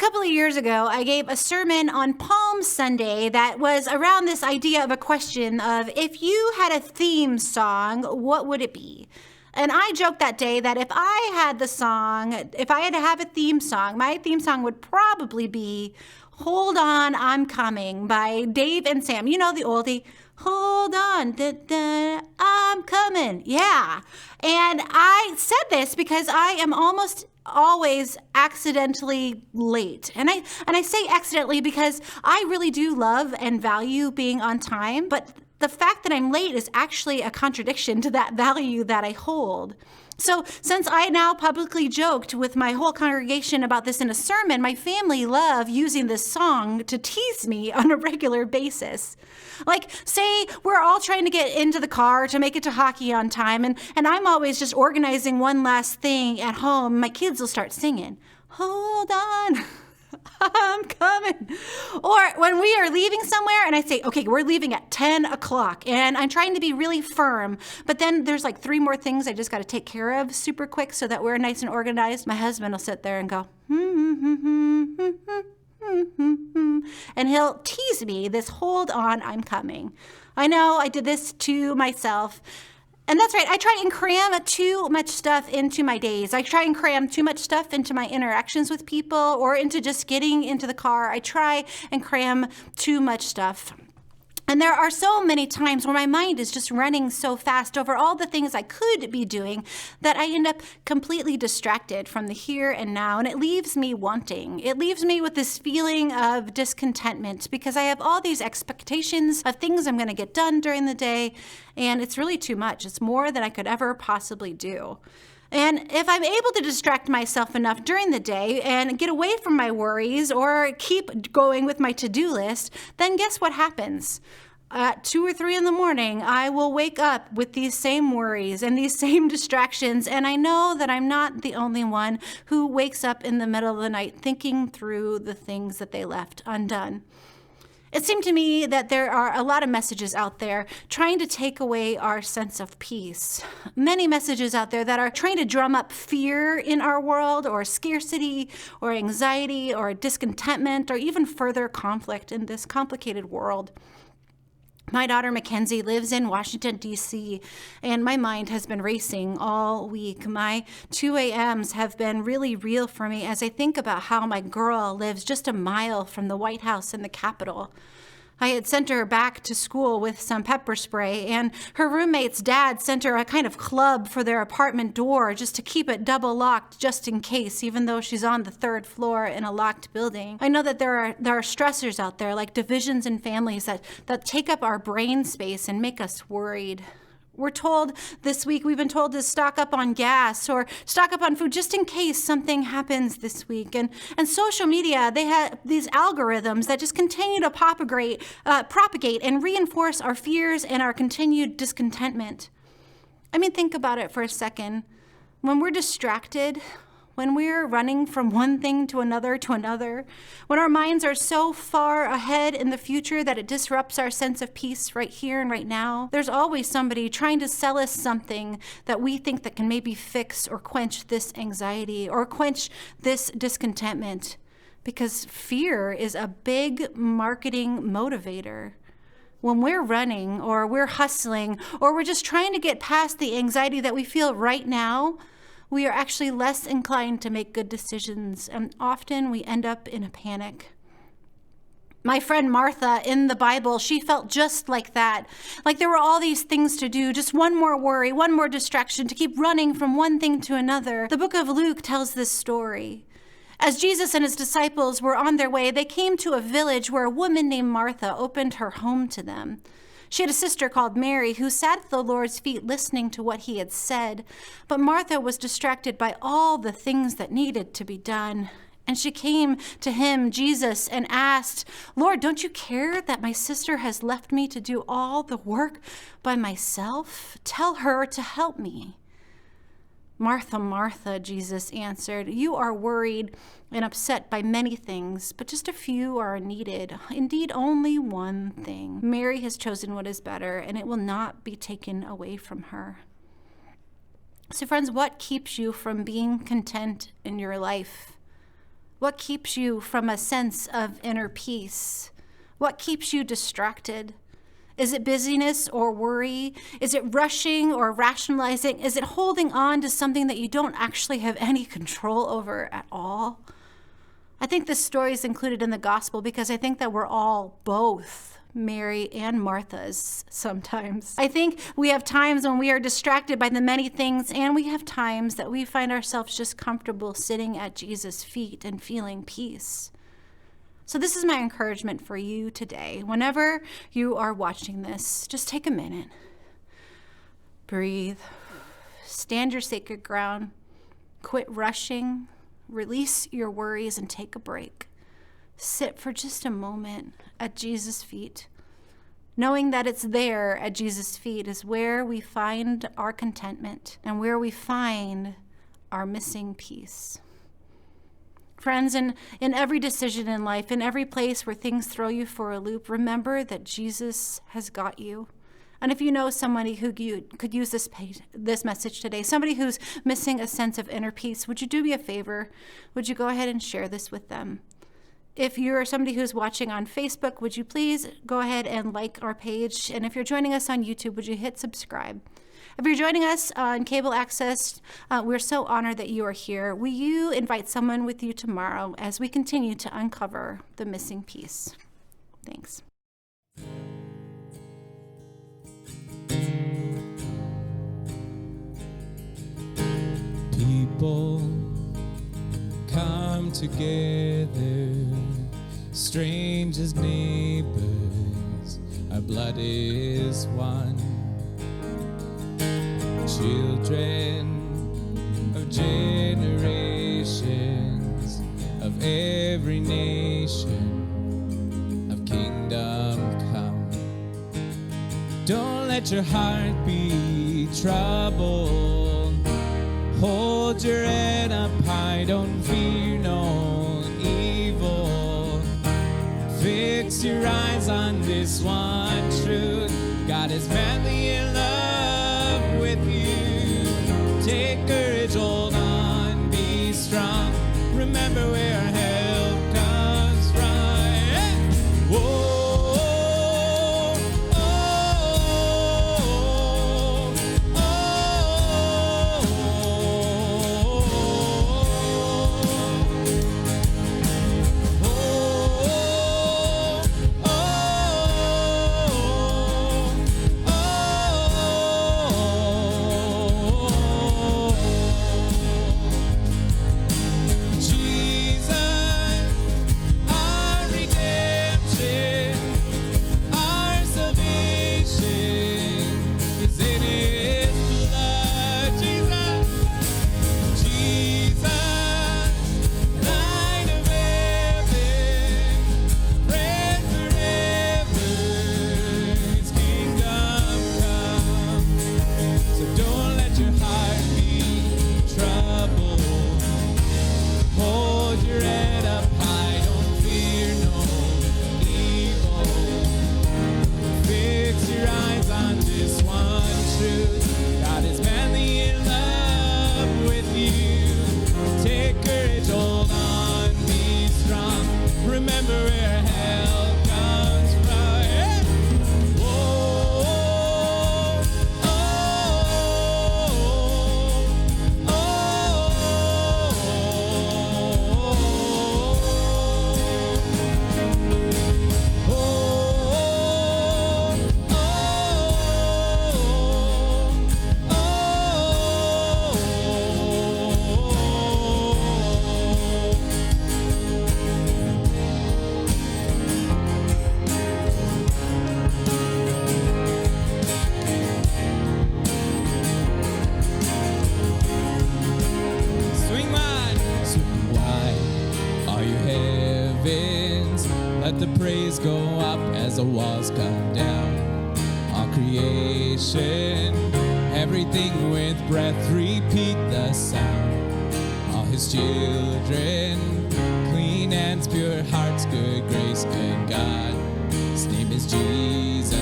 couple of years ago, I gave a sermon on Palm Sunday that was around this idea of a question of, if you had a theme song, what would it be? And I joked that day that if I had to have a theme song, my theme song would probably be Hold On, I'm Coming by Dave and Sam. You know the oldie, hold on, da, da, I'm coming. Yeah. And I said this because I am almost always accidentally late. And I say accidentally because I really do love and value being on time, but the fact that I'm late is actually a contradiction to that value that I hold. So since I now publicly joked with my whole congregation about this in a sermon, my family love using this song to tease me on a regular basis. Like, say we're all trying to get into the car to make it to hockey on time, and I'm always just organizing one last thing at home. My kids will start singing, hold on, I'm coming. Or when we are leaving somewhere and I say, okay, we're leaving at 10 o'clock and I'm trying to be really firm, but then there's like 3 more things I just got to take care of super quick so that we're nice and organized. My husband will sit there and go, and he'll tease me this hold on, I'm coming. I know I did this to myself. And that's right. I try and cram too much stuff into my days. I try and cram too much stuff into my interactions with people or into just getting into the car. I try and cram too much stuff. And there are so many times where my mind is just running so fast over all the things I could be doing that I end up completely distracted from the here and now. And it leaves me wanting. It leaves me with this feeling of discontentment because I have all these expectations of things I'm going to get done during the day. And it's really too much. It's more than I could ever possibly do. And if I'm able to distract myself enough during the day and get away from my worries or keep going with my to-do list, then guess what happens? At 2 or 3 in the morning, I will wake up with these same worries and these same distractions. And I know that I'm not the only one who wakes up in the middle of the night thinking through the things that they left undone. It seemed to me that there are a lot of messages out there trying to take away our sense of peace. Many messages out there that are trying to drum up fear in our world, or scarcity, or anxiety, or discontentment, or even further conflict in this complicated world. My daughter Mackenzie lives in Washington, D.C., and my mind has been racing all week. My 2 a.m.s have been really real for me as I think about how my girl lives just a mile from the White House and the Capitol. I had sent her back to school with some pepper spray, and her roommate's dad sent her a kind of club for their apartment door just to keep it double locked just in case, even though she's on the 3rd floor in a locked building. I know that there are stressors out there like divisions in families that take up our brain space and make us worried. We're told this week, we've been told to stock up on gas or stock up on food just in case something happens this week. And social media, they have these algorithms that just continue to propagate and reinforce our fears and our continued discontentment. I mean, think about it for a second. When we're distracted, when we're running from one thing to another, when our minds are so far ahead in the future that it disrupts our sense of peace right here and right now, there's always somebody trying to sell us something that we think that can maybe fix or quench this anxiety or quench this discontentment, because fear is a big marketing motivator. When we're running or we're hustling or we're just trying to get past the anxiety that we feel right now, we are actually less inclined to make good decisions, and often we end up in a panic. My friend Martha in the Bible, she felt just like that. Like there were all these things to do, just one more worry, one more distraction to keep running from one thing to another. The book of Luke tells this story. As Jesus and his disciples were on their way, they came to a village where a woman named Martha opened her home to them. She had a sister called Mary who sat at the Lord's feet listening to what he had said. But Martha was distracted by all the things that needed to be done. And she came to him, Jesus, and asked, "Lord, don't you care that my sister has left me to do all the work by myself? Tell her to help me." "Martha, Martha," Jesus answered, "you are worried and upset by many things, but just a few are needed. Indeed, only one thing. Mary has chosen what is better, and it will not be taken away from her." So friends, what keeps you from being content in your life? What keeps you from a sense of inner peace? What keeps you distracted? Is it busyness or worry? Is it rushing or rationalizing? Is it holding on to something that you don't actually have any control over at all? I think this story is included in the gospel because I think that we're all both Mary and Martha's sometimes. I think we have times when we are distracted by the many things, and we have times that we find ourselves just comfortable sitting at Jesus' feet and feeling peace. So this is my encouragement for you today. Whenever you are watching this, just take a minute. Breathe. Stand your sacred ground. Quit rushing. Release your worries and take a break. Sit for just a moment at Jesus' feet. Knowing that it's there at Jesus' feet is where we find our contentment and where we find our missing peace. Friends, in every decision in life, in every place where things throw you for a loop, remember that Jesus has got you. And if you know somebody who could use this message today, somebody who's missing a sense of inner peace, would you do me a favor? Would you go ahead and share this with them? If you're somebody who's watching on Facebook, would you please go ahead and like our page? And if you're joining us on YouTube, would you hit subscribe? If you're joining us on cable access, we're so honored that you are here. Will you invite someone with you tomorrow as we continue to uncover the missing piece? Thanks. People come together, strangers, neighbors, our blood is one. Children of generations, of every nation, of kingdom come. Don't let your heart be troubled. Hold your head up high, don't fear no evil. Fix your eyes on this one truth. God is madly in love with you. Take courage, hold on, be strong. Remember where our help comes from. Hey! Whoa. Let the praise go up as the walls come down. All creation, everything with breath, repeat the sound. All his children, clean hands, pure hearts, good grace, good God. His name is Jesus.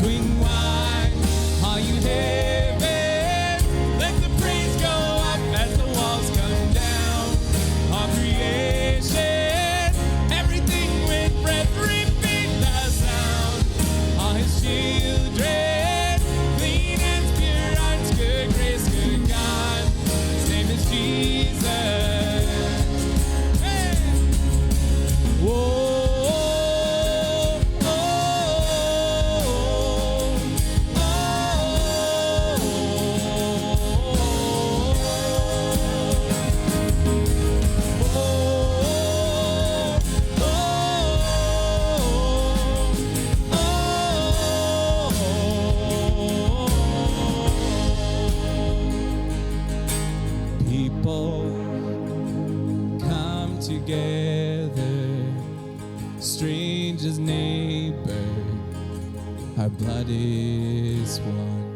Swing wide, all you heavens, let the praise go up as the walls come down. together, strangers, neighbor, our blood is one.